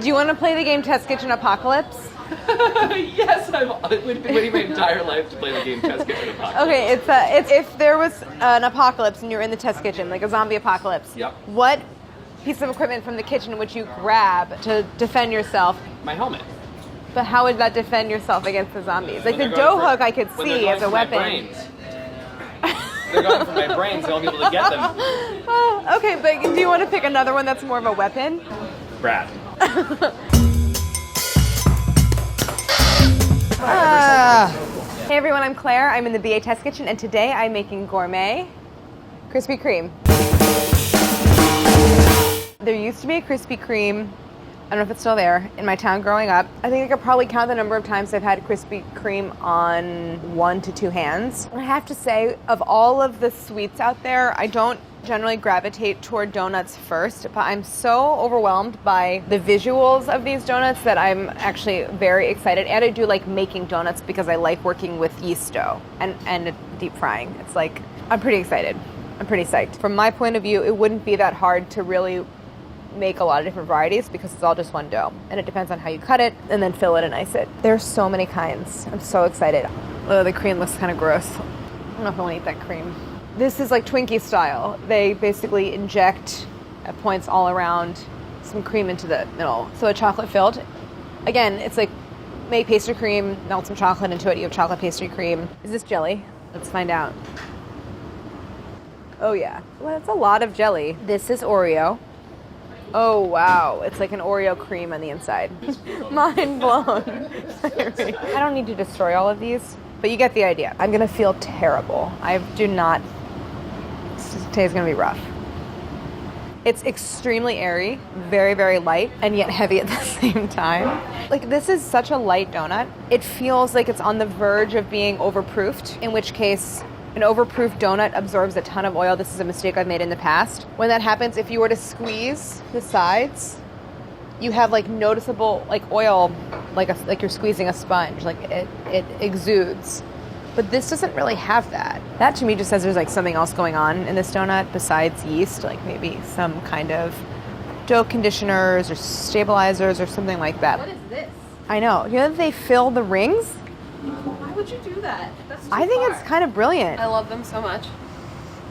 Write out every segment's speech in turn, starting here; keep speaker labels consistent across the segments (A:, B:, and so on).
A: Do you want to play the game Test Kitchen Apocalypse?
B: Yes, I've been waiting my entire life to play the game Test Kitchen Apocalypse.
A: Okay, it's if there was an apocalypse and you're in the test kitchen, like a zombie apocalypse.
B: Yep.
A: What piece of equipment from the kitchen would you grab to defend yourself?
B: My helmet.
A: But how would that defend yourself against the zombies? Like the dough hook I could see as a weapon.
B: They're going for my brains, so I'll be able to get them.
A: Okay, but do you want to pick another one that's more of a weapon?
B: Brad.
A: Hey everyone, I'm Claire. I'm in the BA Test Kitchen, and today I'm making Gourmet Krispy Kreme. There used to be a Krispy Kreme, I don't know if it's still there, in my town growing up. I think I could probably count the number of times I've had Krispy Kreme on 1 to 2 hands. And I have to say, of all of the sweets out there, I don't generally gravitate toward donuts first, but I'm so overwhelmed by the visuals of these donuts that I'm actually very excited. And I do like making donuts because I like working with yeast dough and deep frying. It's like, I'm pretty excited. I'm pretty psyched. From my point of view, it wouldn't be that hard to really make a lot of different varieties because it's all just one dough. And it depends on how you cut it and then fill it and ice it. There's so many kinds. I'm so excited. Oh, the cream looks kind of gross. I don't know if I want to eat that cream. This is like Twinkie style. They basically inject at points all around some cream into the middle. So it's chocolate filled. Again, it's like make pastry cream, melt some chocolate into it. You have chocolate pastry cream. Is this jelly? Let's find out. Oh yeah. Well, that's a lot of jelly. This is Oreo. Oh wow, it's like an Oreo cream on the inside. Mind blown. I don't need to destroy all of these, but you get the idea. I'm gonna feel terrible. Today's gonna be rough. It's extremely airy, very, very light, and yet heavy at the same time. Like, this is such a light donut. It feels like it's on the verge of being overproofed, in which case an overproof donut absorbs a ton of oil. This is a mistake I've made in the past. When that happens, if you were to squeeze the sides, you have like noticeable like oil, like you're squeezing a sponge. Like it exudes. But this doesn't really have that. That to me just says there's like something else going on in this donut besides yeast, like maybe some kind of dough conditioners or stabilizers or something like that.
C: What is this?
A: I know. You know that they fill the rings?
C: Why would you do that? That's too
A: I think
C: far.
A: it's kind of brilliant.
C: I love them so much.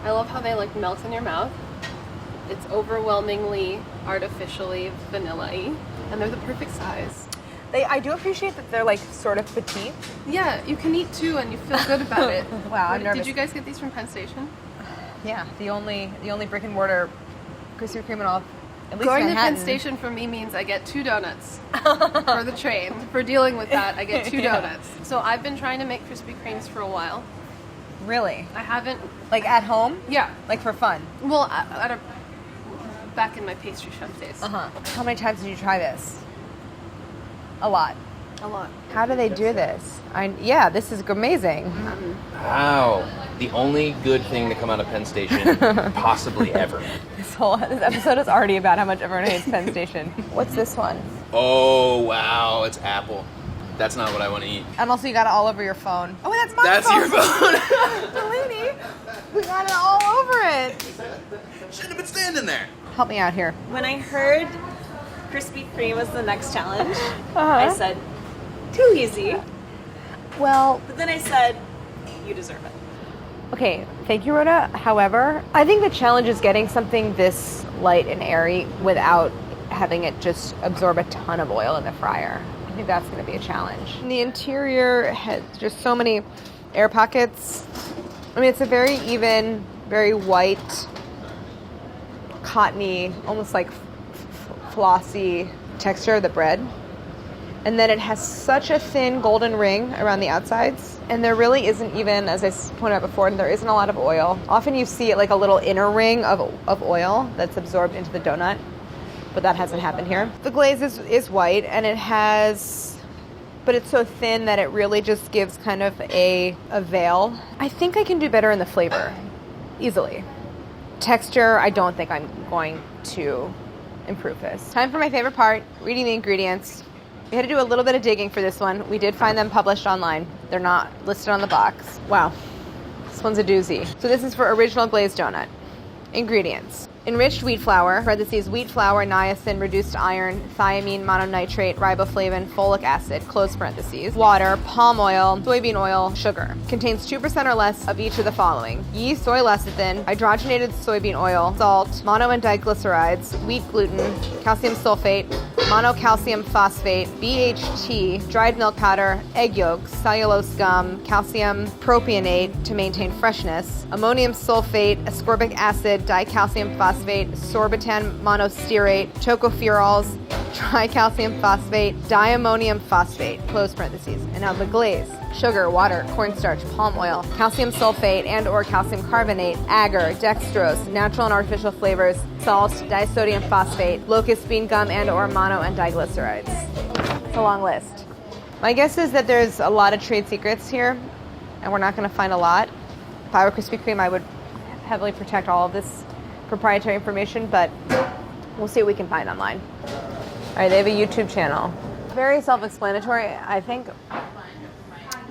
C: I love how they like melt in your mouth. It's overwhelmingly artificially vanilla-y, and they're the perfect size.
A: I do appreciate that they're like sort of petite.
C: Yeah, you can eat two and you feel good about it.
A: Wow, I'm nervous.
C: Did you guys get these from Penn Station?
A: Yeah, the only brick and mortar Krispy Kreme in all, at least
C: Going
A: Manhattan.
C: to Penn Station for me means I get 2 donuts for the train. For dealing with that, I get 2 donuts. So I've been trying to make Krispy Kremes for a while.
A: Really?
C: I haven't.
A: Like at home?
C: Yeah.
A: Like for fun?
C: Well, back in my pastry chef days.
A: Uh-huh. How many times did you try this? A lot.
C: A lot.
A: How do they do this? Yeah, this is amazing.
B: Wow. The only good thing to come out of Penn Station possibly ever.
A: This episode is already about how much everyone hates Penn Station. What's this one?
B: Oh, wow. It's apple. That's not what I want to eat.
A: And also you got it all over your phone. Oh, that's my
B: That's
A: phone.
B: your phone.
A: Delaney, we got it all over it.
B: Shouldn't have been standing there.
A: Help me out here.
D: When I heard Krispy Kreme was the next challenge,
A: Uh-huh.
D: I said, too easy.
A: Well,
D: But then I said, you deserve it.
A: okay, thank you, Rhoda. However, I think the challenge is getting something this light and airy without having it just absorb a ton of oil in the fryer. I think that's going to be a challenge. And the interior has just so many air pockets. I mean, it's a very even, very white, cottony, almost like flossy texture of the bread. And then it has such a thin golden ring around the outsides. And there really isn't even, as I pointed out before, there isn't a lot of oil. Often you see it like a little inner ring of oil that's absorbed into the donut, but that hasn't happened here. The glaze is white, and it has, but it's so thin that it really just gives kind of a veil. I think I can do better in the flavor, easily. Texture, I don't think I'm going to improve this. Time for my favorite part, reading the ingredients. We had to do a little bit of digging for this one. We did find them published online. They're not listed on the box. Wow, this one's a doozy. So this is for original glazed donut. Ingredients: Enriched wheat flour, parentheses, wheat flour, niacin, reduced iron, thiamine, mononitrate, riboflavin, folic acid, close parentheses, water, palm oil, soybean oil, sugar. Contains 2% or less of each of the following: yeast, oil lecithin, hydrogenated soybean oil, salt, mono and diglycerides, wheat gluten, calcium sulfate, monocalcium phosphate, BHT, dried milk powder, egg yolks, cellulose gum, calcium propionate to maintain freshness, ammonium sulfate, ascorbic acid, dicalcium phosphate, sorbitan monostearate, tocopherols, tricalcium phosphate, diammonium phosphate, close parentheses. And now the glaze: sugar, water, cornstarch, palm oil, calcium sulfate and or calcium carbonate, agar, dextrose, natural and artificial flavors, salt, disodium phosphate, locust bean gum and or mono and diglycerides. It's a long list. My guess is that there's a lot of trade secrets here, and we're not going to find a lot. If I were Krispy Kreme, I would heavily protect all of this proprietary information, but we'll see what we can find online. All right, they have a YouTube channel. Very self-explanatory, I think.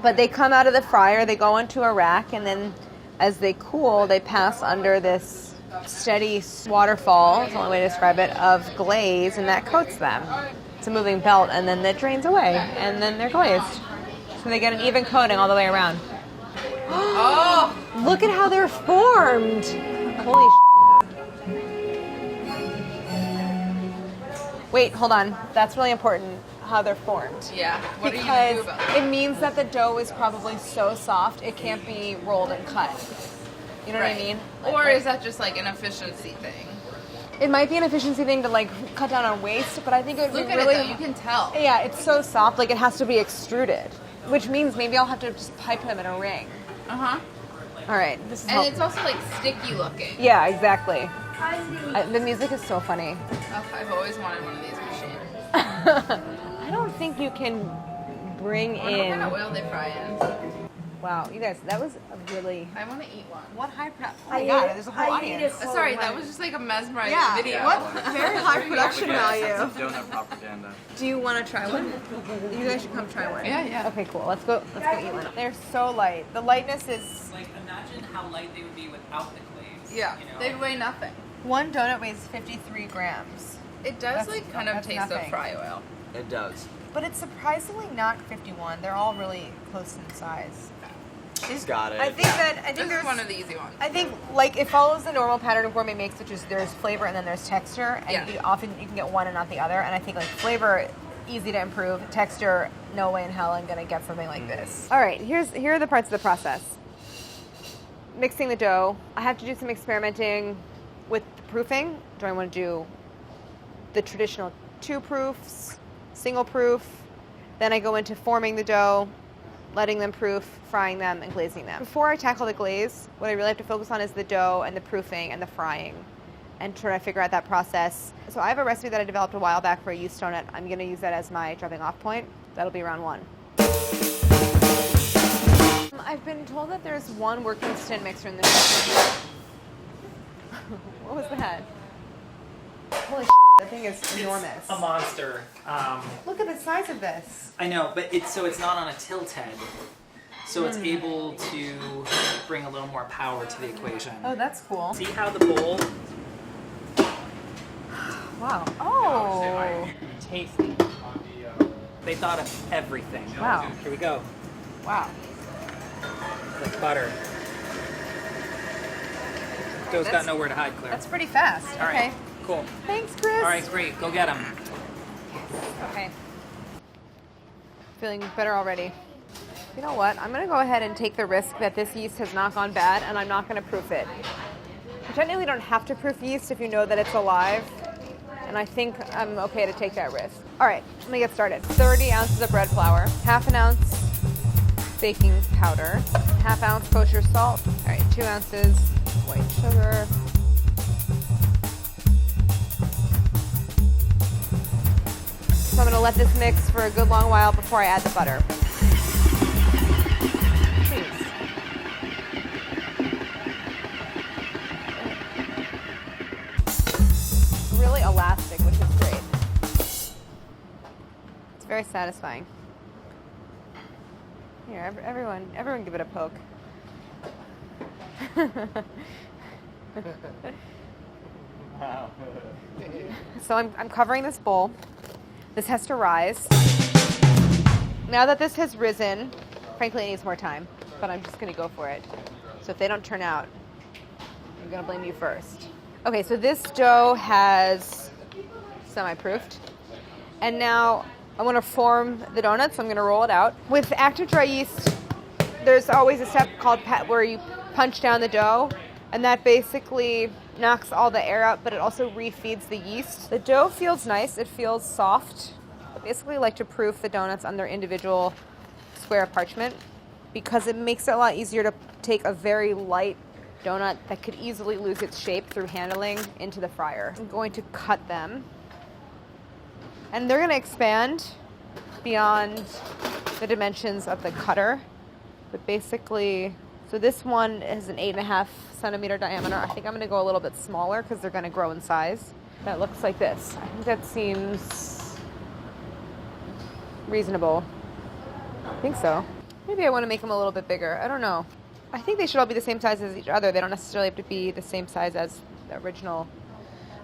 A: But they come out of the fryer, they go into a rack, and then as they cool, they pass under this steady waterfall, is the only way to describe it, of glaze, and that coats them. It's a moving belt, and then it drains away, and then they're glazed. So they get an even coating all the way around. Oh! Look at how they're formed! Holy Wait, hold on. That's really important, how they're formed.
E: Yeah. What are you going to do about that?
A: It means that the dough is probably so soft, it can't be rolled and cut. You know what I mean?
E: Or is that just like an efficiency thing?
A: It might be an efficiency thing to like cut down on waste, but I think it would
E: Look
A: be
E: at
A: really...
E: it though, you can tell.
A: Yeah, it's so soft, like it has to be extruded, which means maybe I'll have to just pipe them in a ring.
E: Uh-huh.
A: All right, this is
E: And it's also like sticky looking.
A: Yeah, exactly. The music is so funny.
E: Oh, I've always wanted one of these machines.
A: I don't think you can bring
E: What
A: in...
E: kind of oil they fry in?
A: Wow, you guys, that was a really...
E: I want to eat one.
A: What high prep? Oh my god, there's a whole audience.
E: Sorry, that was just like a mesmerizing
A: Yeah,
E: video.
A: what very high production value.
B: Donut propaganda.
A: Do you want to try one? You guys should come try one.
E: Yeah.
A: Okay, cool. Let's go eat one. They're so light. The lightness is...
F: Like, imagine how light they would be without the glaze.
E: Yeah,
F: you know?
E: they'd weigh nothing.
A: One donut weighs 53 grams.
E: It does like kind of
A: that's
E: taste
A: nothing.
E: of fry oil.
B: It does.
A: But it's surprisingly not 51. They're all really close in size.
B: She's got it.
A: I think
E: This
A: there's
E: is one of the easy ones.
A: I think like it follows the normal pattern of gourmet makes, which is there's flavor and then there's texture, and
E: Yeah.
A: you can get one and not the other. And I think like flavor, easy to improve. Texture, no way in hell I'm gonna get something like this. All right, here are the parts of the process. Mixing the dough. I have to do some experimenting with the proofing. Do I want to do the traditional 2 proofs, single proof? Then I go into forming the dough, letting them proof, frying them, and glazing them. Before I tackle the glaze, what I really have to focus on is the dough and the proofing and the frying and try to figure out that process. So I have a recipe that I developed a while back for a yeast donut. I'm going to use that as my jumping off point. That'll be round 1. I've been told that there's one working stand mixer in this. What was that? Holy that thing is enormous.
F: A monster.
A: Look at the size of this.
F: I know, but it's not on a tilt head, so it's able to bring a little more power to the equation.
A: Oh, that's cool.
F: See how the bowl?
A: Wow. Oh.
F: Tasty. They thought of everything.
A: Wow.
F: Here we go.
A: Wow.
F: Like butter. Dough's got nowhere to hide, Claire.
A: That's pretty fast.
F: All
A: Okay.
F: right. Cool.
A: Thanks, Chris.
F: All right, great. Go get them.
A: Okay. Feeling better already. You know what? I'm going to go ahead and take the risk that this yeast has not gone bad, and I'm not going to proof it. You technically don't have to proof yeast if you know that it's alive, and I think I'm okay to take that risk. All right, let me get started. 30 ounces of bread flour, half an ounce baking powder, half ounce kosher salt, all right, 2 ounces white sugar, so I'm going to let this mix for a good long while before I add the butter. Jeez. Really elastic, which is great. It's very satisfying. Here, everyone give it a poke. So I'm covering this bowl. This has to rise. Now that this has risen, frankly it needs more time, but I'm just gonna go for it. So if they don't turn out, I'm gonna blame you first. Okay, so this dough has semi-proofed. And now I wanna form the donuts, so I'm gonna roll it out. With active dry yeast, there's always a step called where you punch down the dough, and that basically knocks all the air out, but it also refeeds the yeast. The dough feels nice, it feels soft. I basically like to proof the donuts on their individual square of parchment because it makes it a lot easier to take a very light donut that could easily lose its shape through handling into the fryer. I'm going to cut them, and they're gonna expand beyond the dimensions of the cutter, but basically, so this one is an 8.5 centimeter diameter. I think I'm gonna go a little bit smaller because they're gonna grow in size. That looks like this. I think that seems reasonable. I think so. Maybe I wanna make them a little bit bigger. I don't know. I think they should all be the same size as each other. They don't necessarily have to be the same size as the original.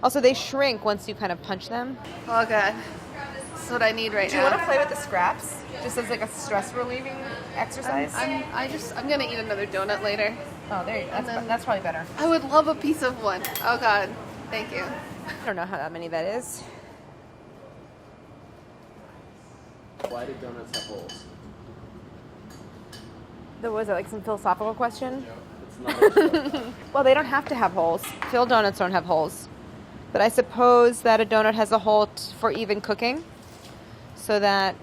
A: Also, they shrink once you kind of punch them.
E: Oh god. That's what I need right
A: Do you
E: now.
A: want to play with the scraps? Just as like a stress relieving exercise?
C: I'm gonna eat another donut later.
A: Oh, there you go. That's probably better.
C: I would love a piece of one. Oh god, thank you.
A: I don't know how many that is.
B: Why do donuts have holes?
A: Was it like some philosophical question?
B: It's not.
A: Well, they don't have to have holes. Filled donuts don't have holes. But I suppose that a donut has a hole for even cooking so that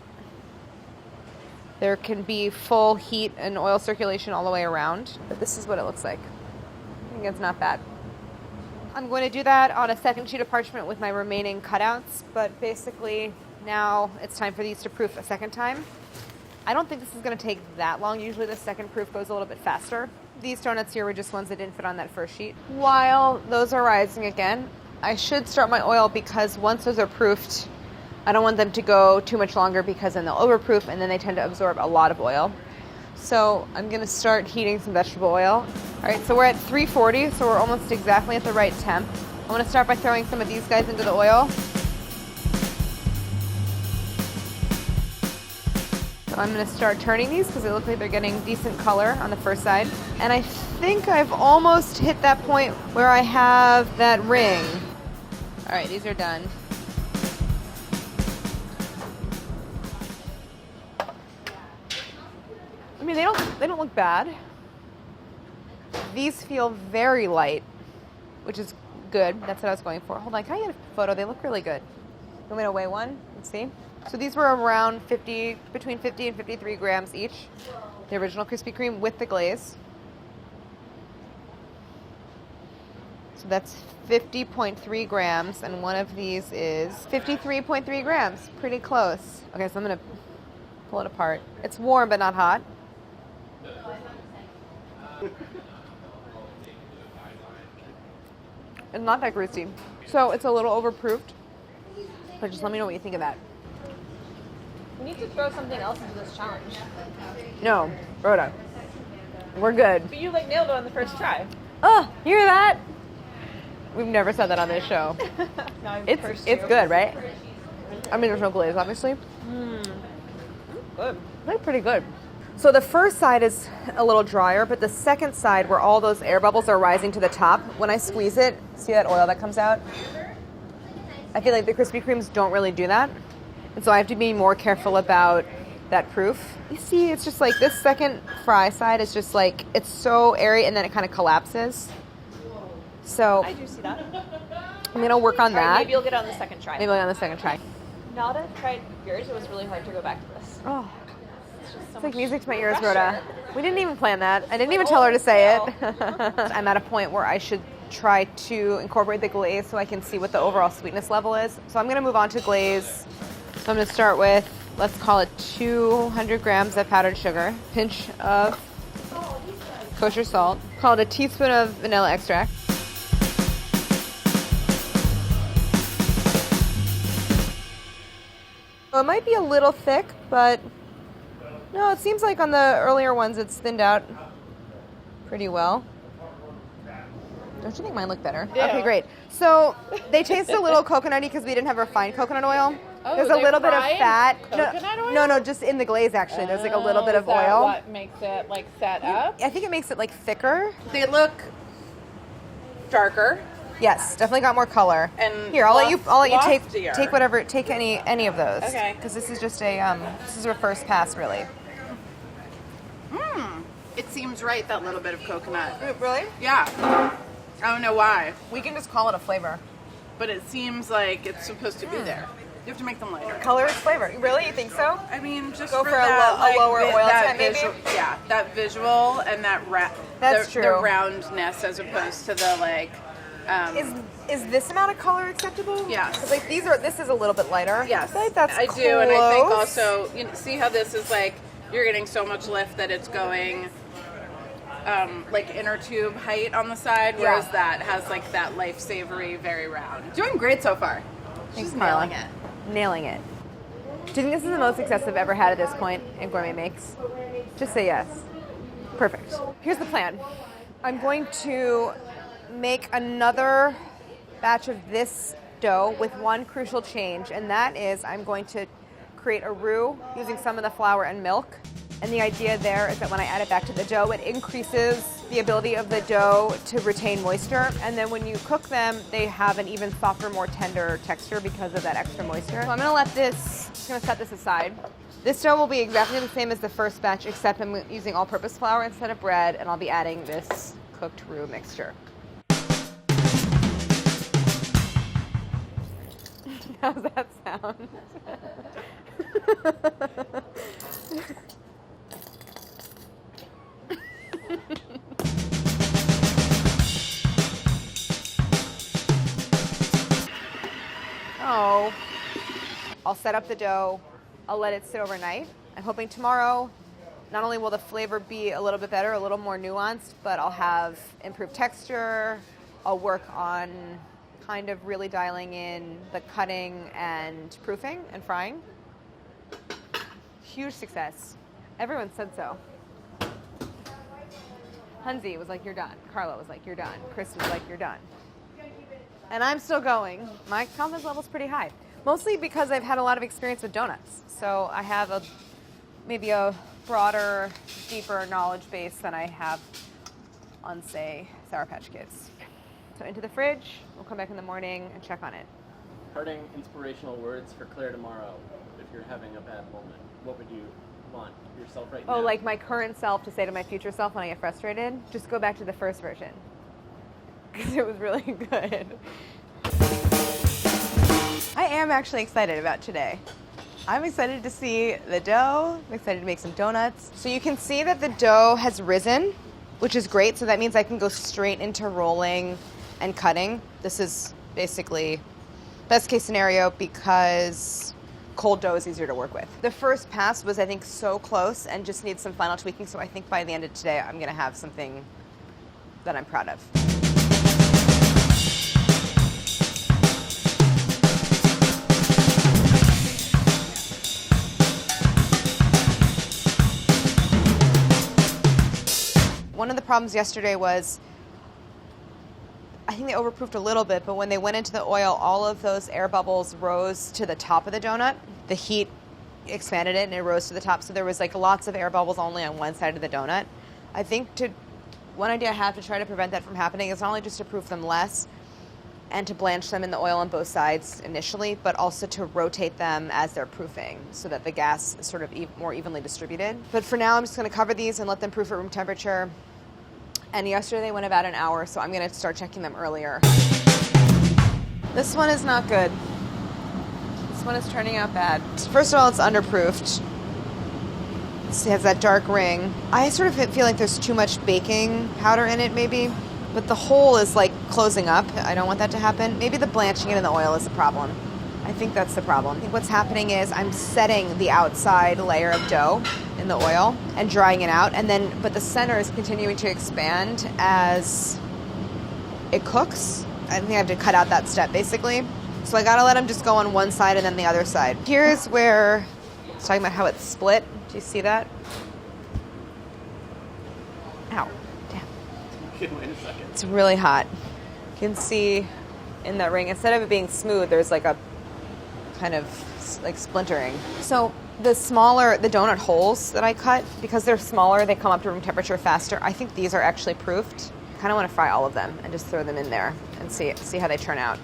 A: there can be full heat and oil circulation all the way around. But this is what it looks like. I think it's not bad. I'm going to do that on a second sheet of parchment with my remaining cutouts, but basically now it's time for these to proof a second time. I don't think this is going to take that long. Usually the second proof goes a little bit faster. These donuts here were just ones that didn't fit on that first sheet. While those are rising again, I should start my oil because once those are proofed, I don't want them to go too much longer because then they'll overproof and then they tend to absorb a lot of oil. So I'm going to start heating some vegetable oil. All right, so we're at 340, so we're almost exactly at the right temp. I'm going to start by throwing some of these guys into the oil. I'm going to start turning these because they look like they're getting decent color on the first side. And I think I've almost hit that point where I have that ring. All right, these are done. I mean, they don't look bad. These feel very light, which is good. That's what I was going for. Hold on, can I get a photo? They look really good. You want me to weigh one? Let's see. So these were around between 50 and 53 grams each. The original Krispy Kreme with the glaze. So that's 50.3 grams, and one of these is 53.3 grams. Pretty close. Okay, so I'm gonna pull it apart. It's warm but not hot. It's not that greasy. So it's a little overproofed, but just let me know what you think of that.
D: We need to throw something else into this challenge.
A: No, Rhoda, we're good.
D: But you like nailed it on the first try.
A: Oh, you hear that? We've never said that on this show.
D: No,
A: It's good, right? I mean, there's no glaze, obviously.
D: Good.
A: They're pretty good. So the first side is a little drier, but the second side, where all those air bubbles are rising to the top, when I squeeze it, see that oil that comes out? I feel like the Krispy Kremes don't really do that. And so I have to be more careful about that proof. You see, it's just like this second fry side is just like, it's so airy and then it kind of collapses. So
D: I do see that.
A: I'm going to work on
D: All right,
A: that.
D: maybe you'll get it on the second try.
A: Maybe on the second try.
D: Now that I've tried yours, it was really hard to go back to this.
A: Oh,
D: It's just so
A: it's like
D: much
A: music to my ears,
D: pressure.
A: Rhoda. We didn't even plan that. I didn't even tell her to say it. I'm at a point where I should try to incorporate the glaze so I can see what the overall sweetness level is. So I'm going to move on to glaze. So I'm going to start with, let's call it 200 grams of powdered sugar, pinch of kosher salt, call it a teaspoon of vanilla extract. So it might be a little thick, but no, it seems like on the earlier ones it's thinned out pretty well. Don't you think mine look better?
C: Yeah.
A: Okay, great. So they taste a little coconutty because we didn't have refined coconut oil.
C: Oh,
A: There's a
C: they
A: little bit of
C: fried
A: fat.
C: coconut oil?
A: No, just in the glaze actually. There's like a little bit of
D: Is that
A: oil.
D: what makes it like set up?
A: I think it makes it like thicker.
D: They look darker.
A: Yes, definitely got more color.
D: And
A: here, I'll let you
D: loftier.
A: take any of those.
D: Okay.
A: Because this is just this is our first pass really.
E: It seems right, that little bit of coconut.
A: Really?
E: Yeah. I don't know why,
A: We can just call it a flavor.
E: but it seems like it's supposed to be there. You have to make them lighter.
A: Color is flavor. Really? You think so?
E: I mean, just
A: Go
E: for
A: for a
E: that,
A: lower oil
E: that
A: temp, maybe?
E: Yeah, that visual and that
A: That's
E: the
A: true.
E: roundness as opposed to the like.
A: Is this amount of color acceptable?
E: Yes.
A: 'Cause, like this is a little bit lighter.
E: Yes,
A: I feel like that's
E: I do, and I think
A: close.
E: also see how this is like you're getting so much lift that it's going like inner tube height on the side, whereas
A: Yeah.
E: that has like that life savory, very round. Doing great so far.
A: Thanks,
E: She's
A: Carla.
E: nailing it.
A: Nailing it. Do you think this is the most success I've ever had at this point in Gourmet Makes? Just say yes. Perfect. Here's the plan. I'm going to make another batch of this dough with one crucial change, and that is I'm going to create a roux using some of the flour and milk. And the idea there is that when I add it back to the dough, it increases the ability of the dough to retain moisture. And then when you cook them, they have an even softer, more tender texture because of that extra moisture. So I'm gonna set this aside. This dough will be exactly the same as the first batch, except I'm using all-purpose flour instead of bread, and I'll be adding this cooked roux mixture. How's that sound? Oh. I'll set up the dough. I'll let it sit overnight. I'm hoping tomorrow, not only will the flavor be a little bit better, a little more nuanced, but I'll have improved texture. I'll work on kind of really dialing in the cutting and proofing and frying. Huge success. Everyone said so. Hunzi was like, you're done. Carla was like, you're done. Chris was like, you're done. And I'm still going. My confidence level's pretty high. Mostly because I've had a lot of experience with donuts. So I have maybe a broader, deeper knowledge base than I have on, say, Sour Patch Kids. So into the fridge, we'll come back in the morning and check on it.
G: Parting inspirational words for Claire tomorrow if you're having a bad moment. What would you want yourself right now?
A: Oh, like my current self to say to my future self when I get frustrated? Just go back to the first version. Because it was really good. I am actually excited about today. I'm excited to see the dough. I'm excited to make some donuts. So you can see that the dough has risen, which is great. So that means I can go straight into rolling and cutting. This is basically best case scenario because cold dough is easier to work with. The first pass was, I think, so close and just needs some final tweaking. So I think by the end of today, I'm going to have something that I'm proud of. One of the problems yesterday was, I think they overproofed a little bit, but when they went into the oil, all of those air bubbles rose to the top of the donut. The heat expanded it and it rose to the top, so there was like lots of air bubbles only on one side of the donut. I think one idea I have to try to prevent that from happening is not only just to proof them less and to blanch them in the oil on both sides initially, but also to rotate them as they're proofing so that the gas is sort of more evenly distributed. But for now, I'm just going to cover these and let them proof at room temperature. And yesterday they went about an hour, so I'm going to start checking them earlier. This one is not good. This one is turning out bad. First of all, it's underproofed. It has that dark ring. I sort of feel like there's too much baking powder in it, maybe. But the hole is like closing up. I don't want that to happen. Maybe the blanching it in the oil is the problem. I think that's the problem. I think what's happening is I'm setting the outside layer of dough in the oil and drying it out, but the center is continuing to expand as it cooks. I think I have to cut out that step basically. So I gotta let them just go on one side and then the other side. Here's where it's talking about how it's split. Do you see that? Ow, damn.
G: Okay, wait a second.
A: It's really hot. You can see in that ring, instead of it being smooth, there's like a kind of like splintering. So the donut holes that I cut, because they're smaller, they come up to room temperature faster. I think these are actually proofed. I kind of want to fry all of them and just throw them in there and see how they turn out.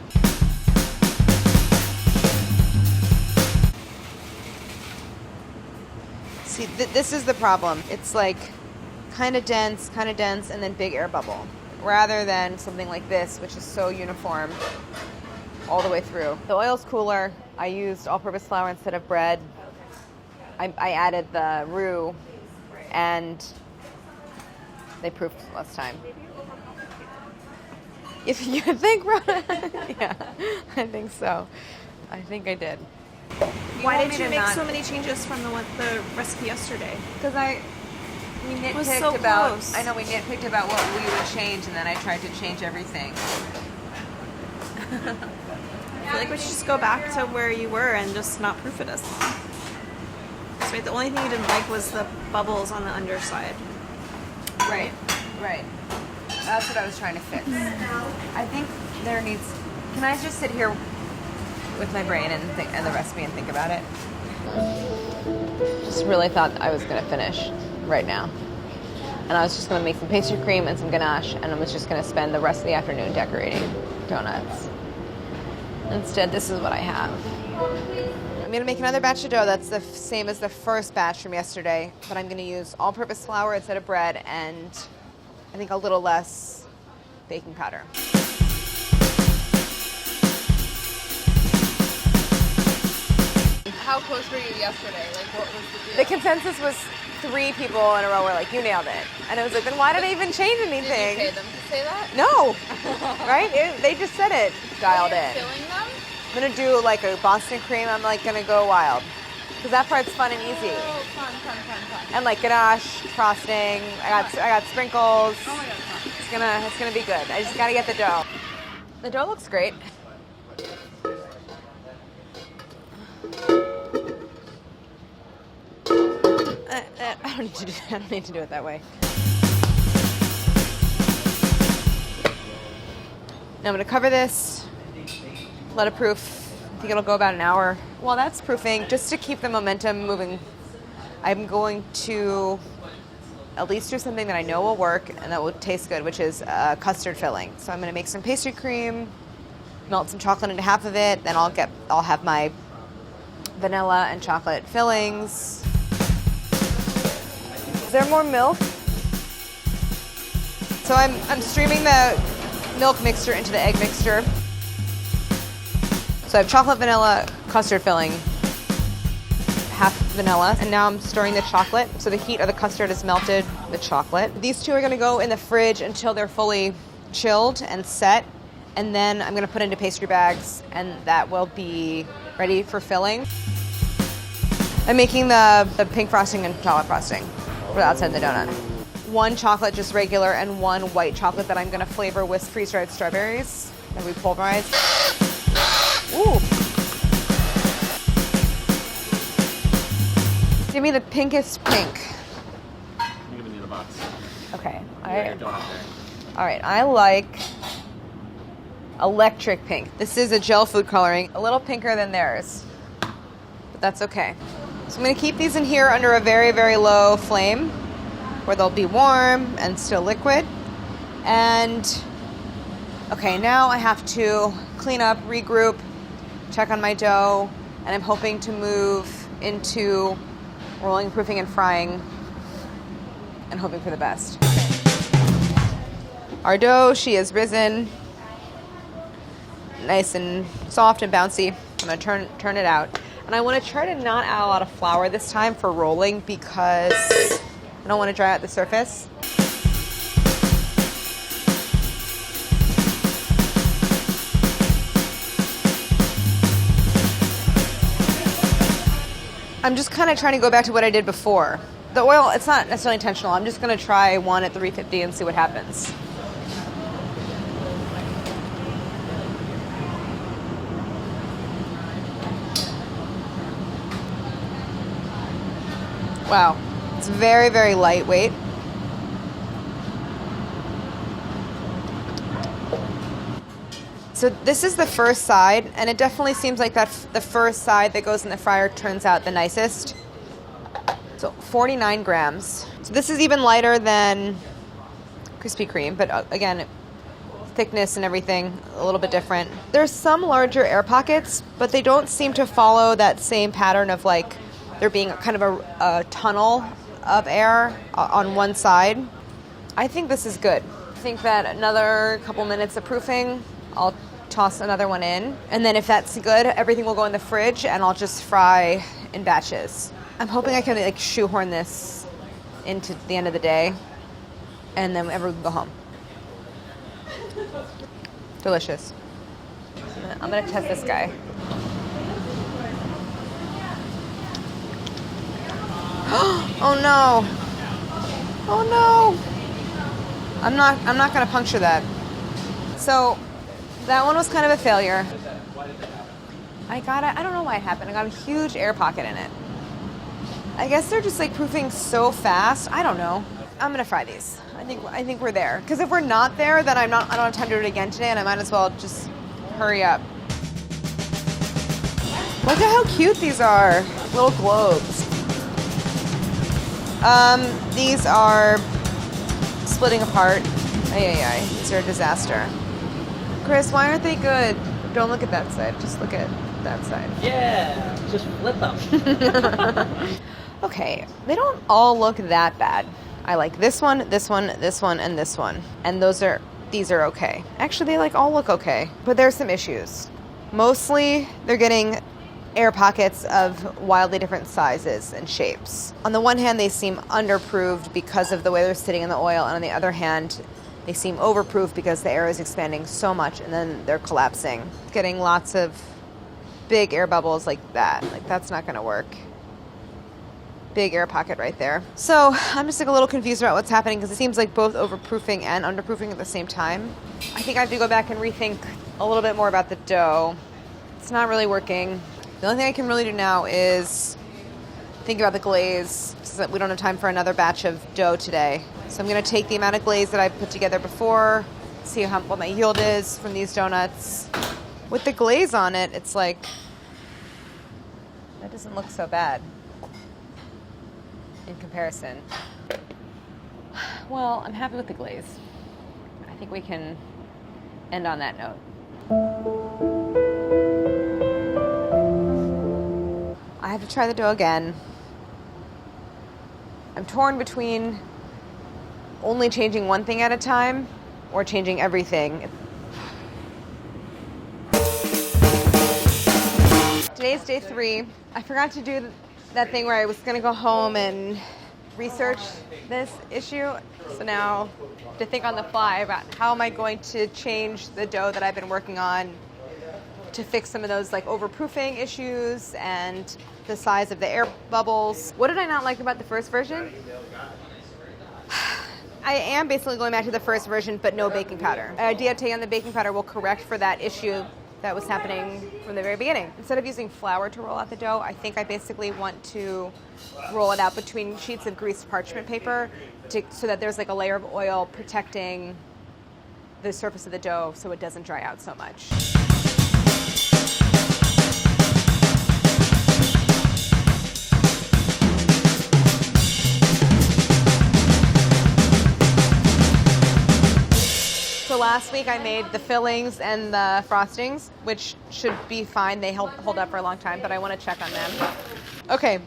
A: See, this is the problem. It's like kind of dense, and then big air bubble, rather than something like this, which is so uniform all the way through. The oil's cooler. I used all-purpose flour instead of bread. I added the roux, and they proofed last time. If you think, Rhoda, yeah, I think so. I think I did.
D: Why did you make so many changes from the recipe yesterday?
A: Because we nitpicked
D: so
A: about.
D: close.
A: I know we nitpicked about what we would change, and then I tried to change everything.
D: I feel like we should just go back to where you were and just not proof it as long. That's right. The only thing you didn't like was the bubbles on the underside.
A: Right. That's what I was trying to fix. I think there needs. Can I just sit here with my brain and the recipe and think about it? Just really thought I was going to finish right now. And I was just going to make some pastry cream and some ganache, and I was just going to spend the rest of the afternoon decorating donuts. Instead, this is what I have. I'm going to make another batch of dough that's the same as the first batch from yesterday, but I'm going to use all-purpose flour instead of bread, and I think a little less baking powder.
E: How close were you yesterday? Like, what was the deal?
A: The consensus was 3 people in a row were like, you nailed it. And I was like, then why did I even change anything?
E: Did you pay them to say that?
A: No. Right? They just said it. Dialed
E: You're
A: in.
E: filling them?
A: I'm going to do like a Boston cream. I'm like going to go wild. Because that part's fun and easy.
E: Oh, fun.
A: And like ganache, frosting. I got sprinkles.
E: Oh my god, fun.
A: It's gonna be good. I just gotta get the dough. The dough looks great. I don't need to do it that way. Now I'm gonna cover this, let it proof. I think it'll go about an hour. While that's proofing, just to keep the momentum moving, I'm going to at least do something that I know will work and that will taste good, which is custard filling. So I'm going to make some pastry cream, melt some chocolate into half of it, then I'll have my vanilla and chocolate fillings. Is there more milk? So I'm streaming the milk mixture into the egg mixture. So I have chocolate, vanilla, custard filling, half vanilla, and now I'm stirring the chocolate. So the heat of the custard has melted the chocolate. These two are going to go in the fridge until they're fully chilled and set, and then I'm going to put into pastry bags, and that will be ready for filling. I'm making the pink frosting and chocolate frosting for the outside of the donut. 1 chocolate, just regular, and 1 white chocolate that I'm going to flavor with freeze-dried strawberries that we pulverized. Ooh. Give me the pinkest pink.
G: I'm giving you the box.
A: Okay.
G: Your donut there.
A: All right. I like electric pink. This is a gel food coloring, a little pinker than theirs, but that's okay. So I'm going to keep these in here under a very, very low flame where they'll be warm and still liquid. And okay, now I have to clean up, regroup, check on my dough, and I'm hoping to move into rolling, proofing, and frying, and hoping for the best. Our dough, she is risen, nice and soft and bouncy. I'm gonna turn it out. And I wanna try to not add a lot of flour this time for rolling because I don't wanna dry out the surface. I'm just kind of trying to go back to what I did before. The oil, it's not necessarily intentional. I'm just going to try one at 350 and see what happens. Wow. It's very, very lightweight. So this is the first side, and it definitely seems like that the first side that goes in the fryer turns out the nicest. So 49 grams. So this is even lighter than Krispy Kreme, but again, thickness and everything a little bit different. There's some larger air pockets, but they don't seem to follow that same pattern of like there being kind of a tunnel of air on one side. I think this is good. I think that another couple minutes of proofing, I'll toss another one in. And then if that's good, everything will go in the fridge and I'll just fry in batches. I'm hoping I can like shoehorn this into the end of the day and then everyone can go home. Delicious. I'm gonna test this guy. Oh no. Oh no. I'm not gonna puncture that. So that one was kind of a failure. I don't know why it happened. I got a huge air pocket in it. I guess they're just like proofing so fast. I don't know. I'm gonna fry these. I think we're there. Because if we're not there, then I don't have time to do it again today, and I might as well just hurry up. Look at how cute these are. Little globes. These are splitting apart. Ay. These are a disaster. Chris, why aren't they good? Don't look at that side. Just look at that side.
F: Yeah, just flip them.
A: Okay, they don't all look that bad. I like this one, this one, this one, and this one. And these are okay. Actually, they like all look okay, but there's some issues. Mostly, they're getting air pockets of wildly different sizes and shapes. On the one hand, they seem underproofed because of the way they're sitting in the oil, and on the other hand, they seem overproof because the air is expanding so much and then they're collapsing. Getting lots of big air bubbles like that. Like that's not gonna work. Big air pocket right there. So I'm just like a little confused about what's happening because it seems like both overproofing and underproofing at the same time. I think I have to go back and rethink a little bit more about the dough. It's not really working. The only thing I can really do now is think about the glaze, so we don't have time for another batch of dough today. So I'm going to take the amount of glaze that I put together before, see what my yield is from these donuts. With the glaze on it, it's like, that doesn't look so bad in comparison. Well, I'm happy with the glaze. I think we can end on that note. I have to try the dough again. I'm torn between only changing one thing at a time or changing everything. Today's day 3. I forgot to do that thing where I was going to go home and research this issue. So now I have to think on the fly about how am I going to change the dough that I've been working on to fix some of those like overproofing issues and the size of the air bubbles. What did I not like about the first version? I am basically going back to the first version, but no baking powder. The idea of taking on the baking powder will correct for that issue that was happening from the very beginning. Instead of using flour to roll out the dough, I think I basically want to roll it out between sheets of greased parchment paper so that there's like a layer of oil protecting the surface of the dough so it doesn't dry out so much. So last week I made the fillings and the frostings, which should be fine. They hold up for a long time, but I want to check on them. Okay.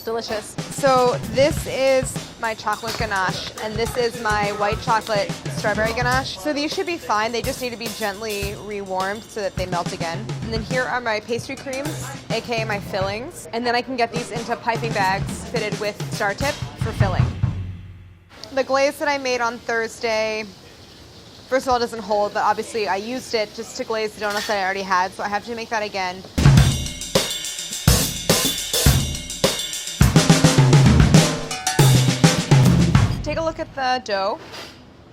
A: Delicious. So this is my chocolate ganache, and this is my white chocolate strawberry ganache. So these should be fine. They just need to be gently rewarmed so that they melt again. And then here are my pastry creams, aka my fillings. And then I can get these into piping bags fitted with star tip for filling. The glaze that I made on Thursday, first of all, it doesn't hold, but obviously I used it just to glaze the donuts that I already had, so I have to make that again. Take a look at the dough.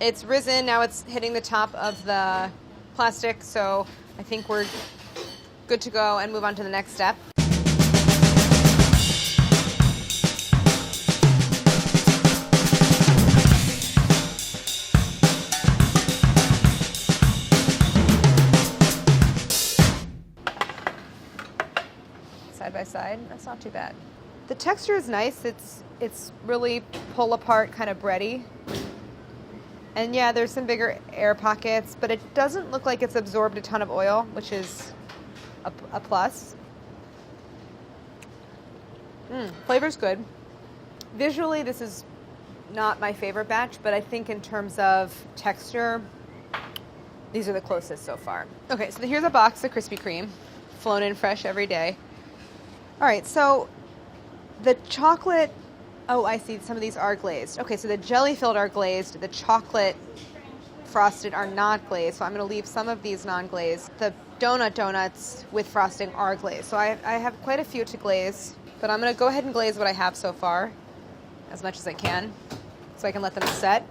A: It's risen, now it's hitting the top of the plastic, so I think we're good to go and move on to the next step. side by side. That's not too bad. The texture is nice. It's really pull apart, kind of bready. And yeah, there's some bigger air pockets, but it doesn't look like it's absorbed a ton of oil, which is a plus. Flavor's good. Visually, this is not my favorite batch, but I think in terms of texture, these are the closest so far. Okay, so here's a box of Krispy Kreme, flown in fresh every day. All right, so the chocolate, oh, I see, some of these are glazed. Okay, so the jelly-filled are glazed, the chocolate frosted are not glazed, so I'm gonna leave some of these non-glazed. The donuts with frosting are glazed, so I have quite a few to glaze, but I'm gonna go ahead and glaze what I have so far, as much as I can, so I can let them set.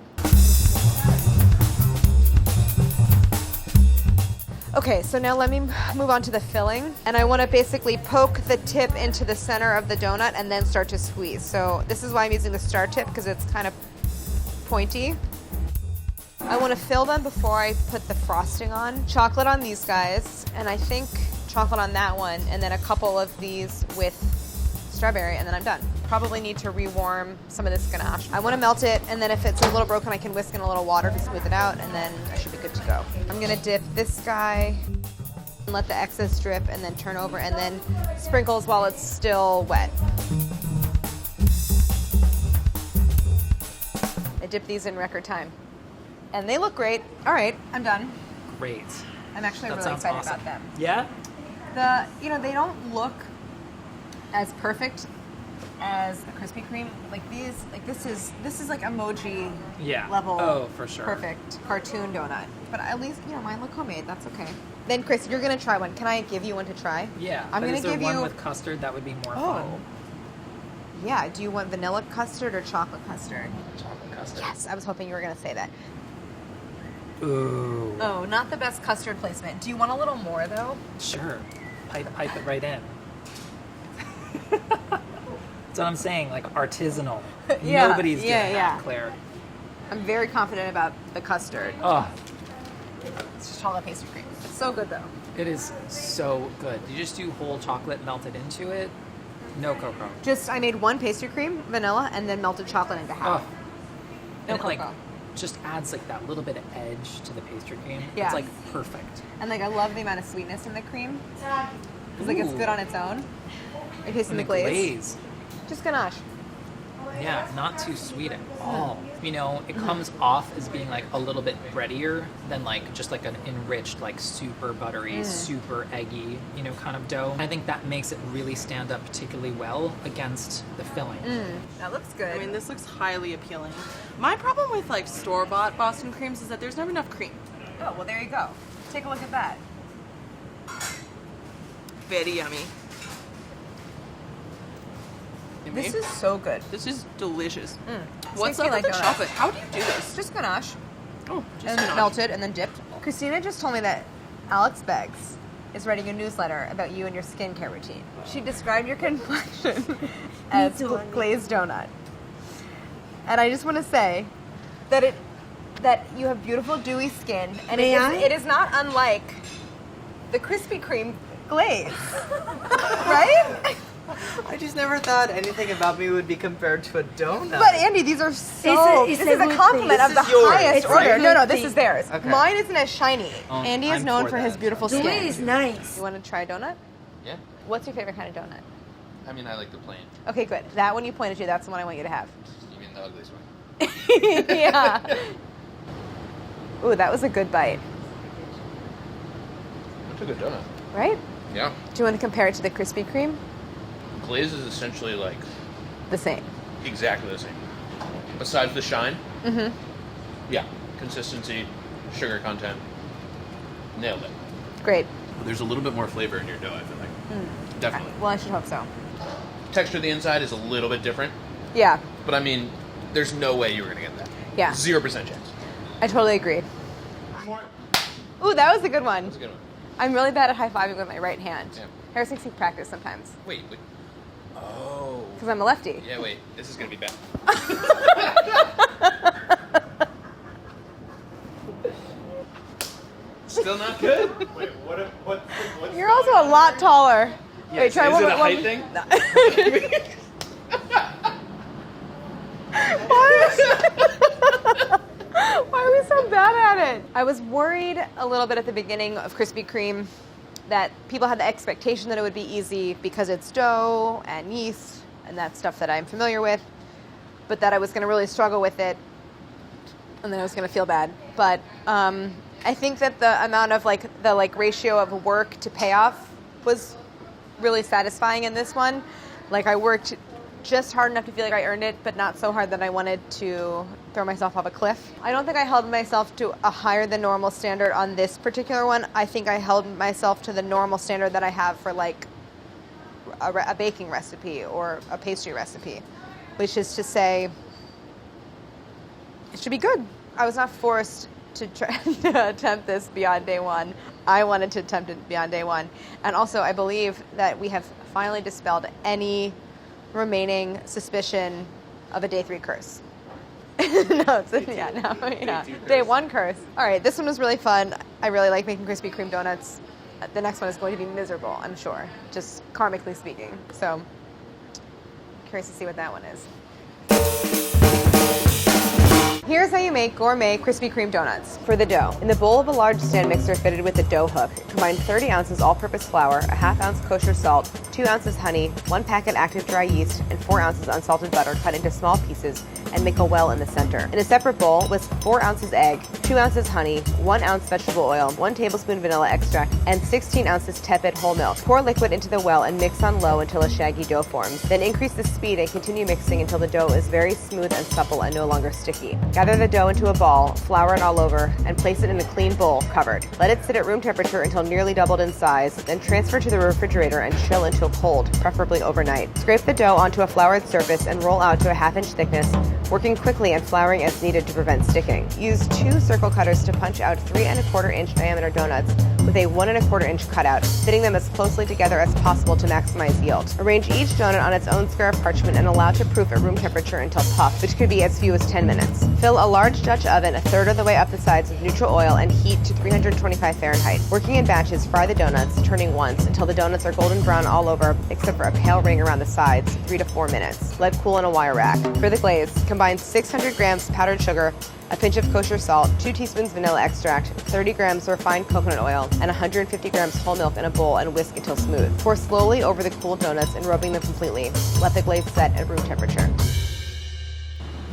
A: Okay, so now let me move on to the filling. And I want to basically poke the tip into the center of the donut and then start to squeeze. So this is why I'm using the star tip, because it's kind of pointy. I want to fill them before I put the frosting on. Chocolate on these guys, and I think chocolate on that one, and then a couple of these with strawberry, and then I'm done. Probably need to rewarm some of this ganache. I want to melt it, and then if it's a little broken, I can whisk in a little water to smooth it out, and then I should be good to go. I'm gonna dip this guy and let the excess drip, and then turn over, and then sprinkles while it's still wet. I dip these in record time, and they look great. All right, I'm done.
F: Great.
A: I'm actually
F: That
A: really
F: sounds
A: excited
F: awesome.
A: about them.
F: Yeah?
A: They don't look as perfect as the Krispy Kreme. This is like emoji level.
F: Oh, for sure.
A: Perfect cartoon donut. But at least, mine look homemade. That's okay. Then Chris, you're gonna try one. Can I give you one to try?
F: Yeah.
A: I'm gonna
F: is there
A: give
F: one
A: you
F: with custard that would be more
A: Oh.
F: fun?
A: Yeah, do you want vanilla custard or chocolate custard?
F: Chocolate custard.
A: Yes, I was hoping you were gonna say that.
F: Ooh.
A: Oh, not the best custard placement. Do you want a little more though?
F: Sure. Pipe it right in. That's what I'm saying, like artisanal.
A: Yeah,
F: Nobody's doing
A: yeah.
F: that, Claire.
A: I'm very confident about the custard.
F: Oh,
A: It's just chocolate pastry cream. It's so good though.
F: it is so good. You just do whole chocolate melted into it. No cocoa.
A: I made one pastry cream, vanilla, and then melted chocolate into half.
F: Oh.
A: No
F: And it, like
A: cocoa.
F: just adds like that little bit of edge to the pastry cream.
A: Yeah.
F: It's like perfect.
A: And I love the amount of sweetness in the cream. Because it's
F: Ooh.
A: good on its own. You're tasting
F: And
A: the glaze. Just ganache.
F: Yeah, not too sweet at all. It comes off as being like a little bit breadier than like just like an enriched, like super buttery, super eggy, kind of dough. I think that makes it really stand up particularly well against the filling.
A: That looks good.
E: I mean, this looks highly appealing. My problem with store-bought Boston creams is that there's never enough cream.
A: oh, well, there you go. Take a look at that.
E: Very yummy.
A: This is so good.
E: This is delicious.
A: Makes
E: What's
A: me
E: up
A: like
E: with the
A: donuts.
E: chocolate? How do you do this?
A: Just ganache.
E: Oh, just
A: And
E: ganache.
A: melted and then dipped. Christina just told me that Alex Beggs is writing a newsletter about you and your skincare routine. She described your complexion as glazed donut. And I just want to say that you have beautiful dewy skin, and it is not unlike the Krispy Kreme glaze, right?
H: I just never thought anything about me would be compared to a donut.
A: But Andy, these are so.
I: It's
A: this
I: a
A: is a
I: good
A: compliment
H: thing.
A: of the
H: This is yours.
A: highest
I: It's a
A: order.
I: good
A: No, this
I: thing.
A: is theirs.
H: Okay.
A: Mine isn't as shiny. Andy is
H: I'm
A: known
H: for
A: for his
H: that.
A: beautiful
I: The
A: skin.
I: way is nice.
A: You want to try a donut?
B: Yeah.
A: What's your favorite kind of donut?
B: I mean, I like the plain.
A: Okay, good. That one you pointed to, that's the one I want you to have.
B: You mean the ugliest one?
A: Yeah. Ooh, that was a good bite.
B: That's a good donut.
A: Right?
B: Yeah.
A: Do you want to compare it to the Krispy Kreme?
B: Glaze is essentially like
A: The same.
B: exactly the same. Besides the shine.
A: Mm-hmm.
B: Yeah. Consistency, sugar content. Nailed it.
A: Great.
B: There's a little bit more flavor in your dough, I feel like. Definitely.
A: Well, I should hope so.
B: Texture of the inside is a little bit different,
A: Yeah.
B: but I mean, there's no way you were going to get that.
A: Yeah.
B: 0% chance.
A: I totally agree. Ooh, that was a good one.
B: That's a good one.
A: I'm really bad at high-fiving with my right hand.
B: Yeah.
A: Harris makes me practice sometimes.
B: Wait. Oh.
A: Because I'm a lefty.
B: Yeah, wait. This is going to be bad. Still not good?
H: Wait, what?
A: You're also a lot taller. Wait, try
B: is
A: one
B: it
A: more.
B: a height thing?
A: Why are we so bad at it? I was worried a little bit at the beginning of Krispy Kreme that people had the expectation that it would be easy because it's dough and yeast and that's stuff that I'm familiar with, but that I was going to really struggle with it and then I was going to feel bad. But I think that the amount of the ratio of work to payoff was really satisfying in this one. Like I worked just hard enough to feel like I earned it, but not so hard that I wanted to throw myself off a cliff. I don't think I held myself to a higher than normal standard on this particular one. I think I held myself to the normal standard that I have for like a baking recipe or a pastry recipe, which is to say it should be good. I was not forced to try to attempt this beyond day one. I wanted to attempt it beyond day one. And also I believe that we have finally dispelled any remaining suspicion of a day 3 curse. Day 1 curse. All right, this one was really fun. I really like making Krispy Kreme donuts. The next one is going to be miserable, I'm sure, just karmically speaking. So, curious to see what that one is. Here's how you make gourmet Krispy Kreme donuts. For the dough, in the bowl of a large stand mixer fitted with a dough hook, combine 30 ounces all-purpose flour, a ½ ounce kosher salt, 2 ounces honey, 1 packet active dry yeast, and 4 ounces unsalted butter cut into small pieces, and make a well in the center. In a separate bowl, whisk 4 ounces egg, 2 ounces honey, 1 ounce vegetable oil, 1 tablespoon vanilla extract, and 16 ounces tepid whole milk. Pour liquid into the well and mix on low until a shaggy dough forms. Then increase the speed and continue mixing until the dough is very smooth and supple and no longer sticky. Gather the dough into a ball, flour it all over, and place it in a clean bowl, covered. Let it sit at room temperature until nearly doubled in size, then transfer to the refrigerator and chill until cold, preferably overnight. Scrape the dough onto a floured surface and roll out to a ½ inch thickness, working quickly and flouring as needed to prevent sticking. Use 2 circle cutters to punch out 3 1/4 inch diameter donuts with a 1 1/4 inch cutout, fitting them as closely together as possible to maximize yield. Arrange each donut on its own square of parchment and allow to proof at room temperature until puffed, which could be as few as 10 minutes. Fill a large Dutch oven a third of the way up the sides with neutral oil and heat to 325 Fahrenheit. Working in batches, fry the donuts, turning once until the donuts are golden brown all over except for a pale ring around the sides, 3 to 4 minutes. Let cool in a wire rack. For the glaze, combine 600 grams powdered sugar, a pinch of kosher salt, 2 teaspoons vanilla extract, 30 grams refined coconut oil, and 150 grams whole milk in a bowl and whisk until smooth. Pour slowly over the cooled donuts and rubbing them completely. Let the glaze set at room temperature.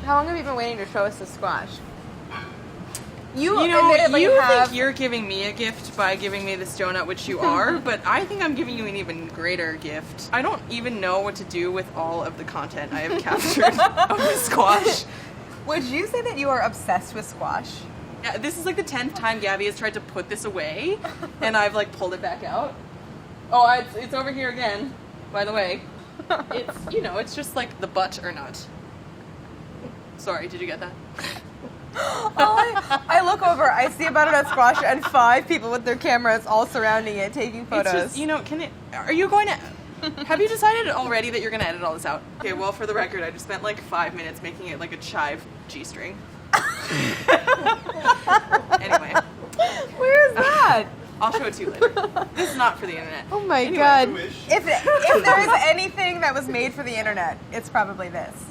A: How long have you been waiting to show us the squash?
I: You think you're giving me a gift by giving me this donut, which you are, but I think I'm giving you an even greater gift. I don't even know what to do with all of the content I have captured of the squash.
A: Would you say that you are obsessed with squash?
I: Yeah, this is like the 10th time Gabby has tried to put this away, and I've like pulled it back out. Oh, it's over here again, by the way. It's, it's just like the butternut. Sorry, did you get that?
A: I look over, I see a butternut squash and 5 people with their cameras all surrounding it, taking photos.
I: It's just, are you going to, have you decided already that you're going to edit all this out? Okay, well, for the record, I just spent like 5 minutes making it like a chive G-string. Anyway.
A: Where is that?
I: I'll show it to you later. This is not for the internet.
A: Oh my god. If there is anything that was made for the internet, it's probably this.